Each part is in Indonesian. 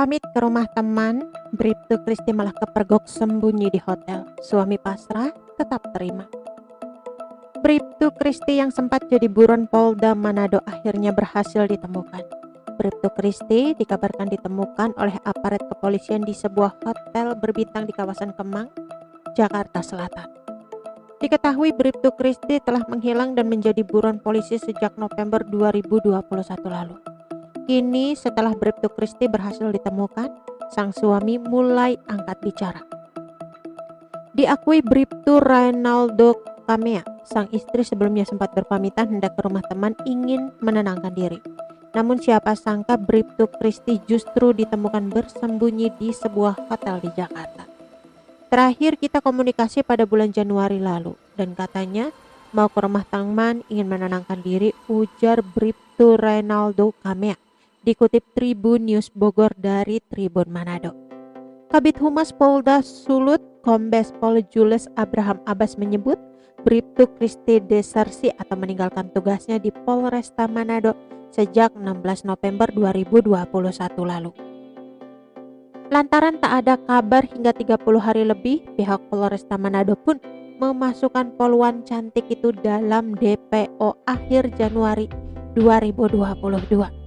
Pamit ke rumah teman, Bribtu Kristi malah kepergok sembunyi di hotel. Suami pasrah tetap terima. Bribtu Kristi yang sempat jadi buron Polda Manado akhirnya berhasil ditemukan. Bribtu Kristi dikabarkan ditemukan oleh aparat kepolisian di sebuah hotel berbintang di kawasan Kemang, Jakarta Selatan. Diketahui Bribtu Kristi telah menghilang dan menjadi buron polisi sejak November 2021 lalu. Kini setelah Bribtu Kristi berhasil ditemukan, sang suami mulai angkat bicara. Diakui Bribtu Reynaldo Kamea, sang istri sebelumnya sempat berpamitan hendak ke rumah teman ingin menenangkan diri. Namun siapa sangka Bribtu Kristi justru ditemukan bersembunyi di sebuah hotel di Jakarta. Terakhir kita komunikasi pada bulan Januari lalu dan katanya mau ke rumah teman ingin menenangkan diri, ujar Bribtu Reynaldo Kamea. Dikutip Tribun News Bogor dari Tribun Manado. Kabid Humas Polda Sulut Kombes Pol Jules Abraham Abbas menyebut Bribtu Kristi desersi atau meninggalkan tugasnya di Polresta Manado sejak 16 November 2021 lalu. Lantaran tak ada kabar hingga 30 hari lebih, pihak Polresta Manado pun memasukkan poluan cantik itu dalam DPO akhir Januari 2022.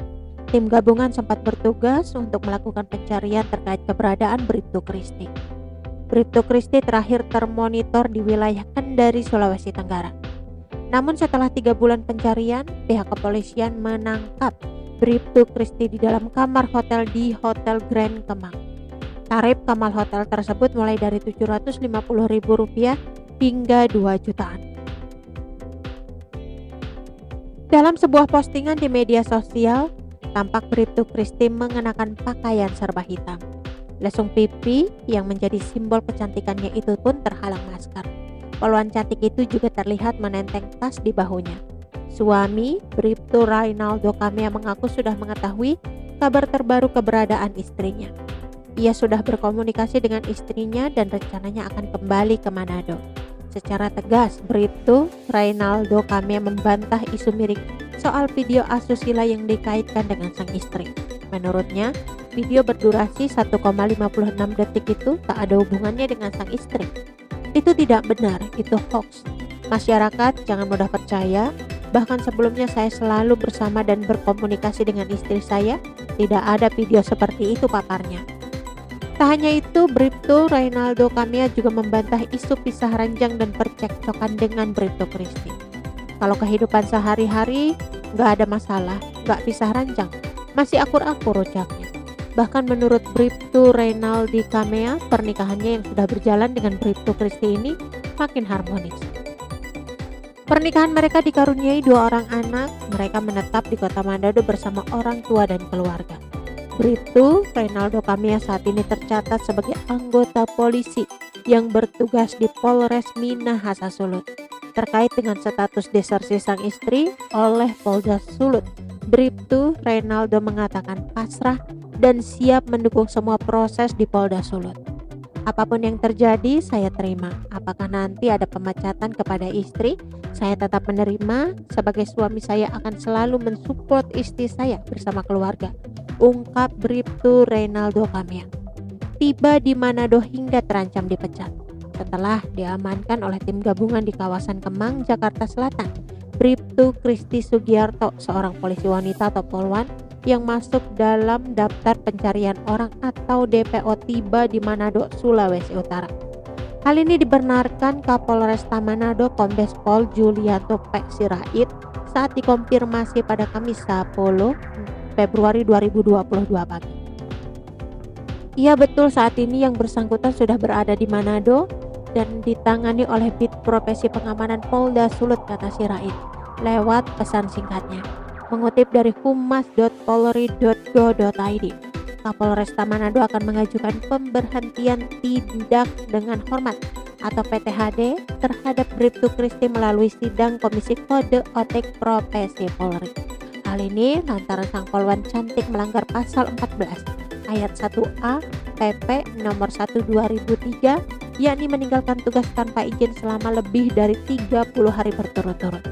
Tim gabungan sempat bertugas untuk melakukan pencarian terkait keberadaan Bribtu Kristi. Bribtu Kristi terakhir termonitor di wilayah Kendari, Sulawesi Tenggara. Namun setelah 3 bulan pencarian, pihak kepolisian menangkap Bribtu Kristi di dalam kamar hotel di Hotel Grand Kemang. Tarif kamar hotel tersebut mulai dari Rp750.000 hingga 2 jutaan. Dalam sebuah postingan di media sosial, tampak Bribtu Kristi mengenakan pakaian serba hitam. Lesung pipi yang menjadi simbol kecantikannya itu pun terhalang masker. Poluan cantik itu juga terlihat menenteng tas di bahunya. Suami Bribtu Reynaldo Kamea mengaku sudah mengetahui kabar terbaru keberadaan istrinya. Ia sudah berkomunikasi dengan istrinya dan rencananya akan kembali ke Manado. Secara tegas, Bribtu Reynaldo Kamea membantah isu miring soal video asusila yang dikaitkan dengan sang istri. Menurutnya, video berdurasi 1,56 detik itu tak ada hubungannya dengan sang istri. Itu tidak benar, itu hoax. Masyarakat jangan mudah percaya, bahkan sebelumnya saya selalu bersama dan berkomunikasi dengan istri saya, tidak ada video seperti itu, paparnya. Tak hanya itu, Bribtu Reynaldo Kamea juga membantah isu pisah ranjang dan percekcokan dengan Bribtu Kristi. Kalau kehidupan sehari-hari gak ada masalah, gak pisah ranjang, masih akur-akur ucapnya. Bahkan menurut Bribtu Reynaldo Kamea, pernikahannya yang sudah berjalan dengan Bribtu Kristi ini makin harmonis. Pernikahan mereka dikaruniai 2 orang anak, mereka menetap di kota Manado bersama orang tua dan keluarga. Bribtu Reynaldo Kamea saat ini tercatat sebagai anggota polisi yang bertugas di Polres Minahasa Sulut. Terkait dengan status desersi sang istri oleh Polda Sulut, Bribtu Reynaldo mengatakan pasrah dan siap mendukung semua proses di Polda Sulut. Apapun yang terjadi, saya terima. Apakah nanti ada pemecatan kepada istri, saya tetap menerima. Sebagai suami, saya akan selalu mensupport istri saya bersama keluarga, ungkap Bribtu Reynaldo Kamea. Tiba di Manado hingga terancam dipecat. Setelah diamankan oleh tim gabungan di kawasan Kemang, Jakarta Selatan, Bribtu Kristi Sugiarto, seorang polisi wanita atau polwan yang masuk dalam daftar pencarian orang atau DPO tiba di Manado, Sulawesi Utara. Hal ini dibenarkan Kapolresta Manado Kombes Pol Julianto P. Sirait saat dikonfirmasi pada Kamis 10 Februari 2022 pagi. Iya betul, saat ini yang bersangkutan sudah berada di Manado dan ditangani oleh Bid Profesi Pengamanan Polda Sulut, kata Sirait lewat pesan singkatnya. Mengutip dari humas.polri.go.id, Kapolresta Manado akan mengajukan pemberhentian tindak dengan hormat atau PTHD terhadap Bribtu Kristi melalui sidang Komisi Kode Etik Profesi Polri. Hal ini lantaran sang polwan cantik melanggar pasal 14 ayat 1A PP nomor 1 2003, yakni meninggalkan tugas tanpa izin selama lebih dari 30 hari berturut-turut.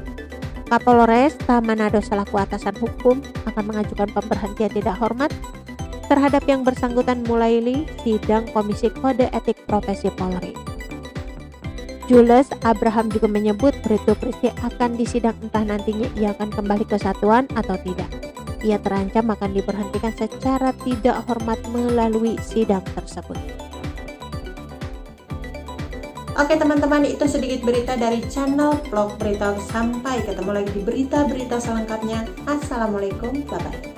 Kapolresta Manado selaku atasan hukum akan mengajukan pemberhentian tidak hormat terhadap yang bersangkutan mulai sidang Komisi Kode Etik Profesi Polri. Jules Abraham juga menyebut Bribtu Christie akan disidang, entah nantinya ia akan kembali ke satuan atau tidak. Ia terancam akan diberhentikan secara tidak hormat melalui sidang tersebut. Oke teman-teman, itu sedikit berita dari channel Vlog Berita. Sampai ketemu lagi di berita-berita selengkapnya. Assalamualaikum, bye-bye.